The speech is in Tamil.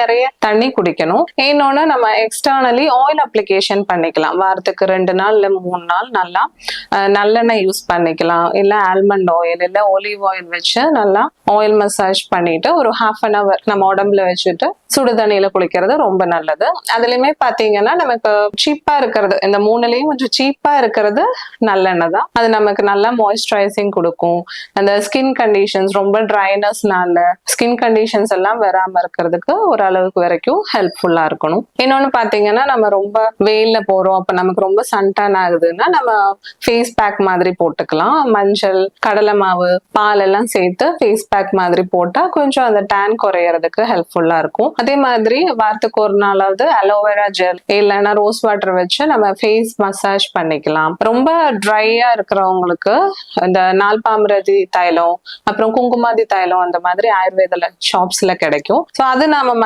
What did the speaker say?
நிறைய தண்ணி குடிக்கணும். இன்னொன்னு நம்ம எக்ஸ்டர்னலி ஆயில் அப்ளிகேஷன் பண்ணிக்கலாம். வாரத்துக்கு 2 நாள் இல்ல 3 நாள் நல்லா நல்லெண்ணெய் யூஸ் பண்ணிக்கலாம், இல்ல ஆல்மண்ட் ஆயில் இல்ல ஒலிவ் ஆயில் வச்சு நல்லா ஆயில் மசாஜ் பண்ணிட்டு ஒரு 1/2 an hour நம்ம உடம்புல வச்சுட்டு சுடு தண்ணியில குளிக்கிறது ரொம்ப நல்லது. அதுலயுமே பாத்தீங்கன்னா நமக்கு சீப்பா இருக்கிறது, இந்த 3லயும் கொஞ்சம் சீப்பா இருக்கிறது நல்லெண்ணெய் தான். அது நமக்கு நல்லா மாய்ஸ்சரைசிங் கொடுக்கும். அந்த ஸ்கின் கண்டிஷன்ஸ் ரொம்ப ட்ரைனஸ்னால ஸ்கின் கண்டிஷன்ஸ் எல்லாம் வராம இருக்கிறதுக்கு ஓரளவுக்கு வரைக்கும் ஹெல்ப்ஃபுல்லா இருக்கணும். இன்னொன்னு பாத்தீங்கன்னா நம்ம ரொம்ப வெயில்ல போறோம், அப்ப நமக்கு ரொம்ப சன்டான் ஆகுதுன்னா நம்ம ஃபேஸ் பேக் மாதிரி போட்டுக்கலாம். மஞ்சள், கடலை மாவு, பால் எல்லாம் சேர்த்து ஃபேஸ் பேக் மாதிரி போட்டா கொஞ்சம் அந்த டேன் குறையறதுக்கு ஹெல்ப்ஃபுல்லா இருக்கும். அதே மாதிரி வாரத்துக்கு ஒரு நாளாவது அலோவேரா ஜெல் இல்லைன்னா ரோஸ் வாட்டர் வச்சு நம்ம ஃபேஸ் மசாஜ் பண்ணிக்கலாம். ரொம்ப ட்ரையா இருக்கிறவங்களுக்கு இந்த நால்பாமிரதி தைலம், அப்புறம் குங்குமாதி தைலம் அந்த மாதிரி ஆயுர்வேத ஷாப்ஸ்ல கிடைக்கும். ஸோ அது நாம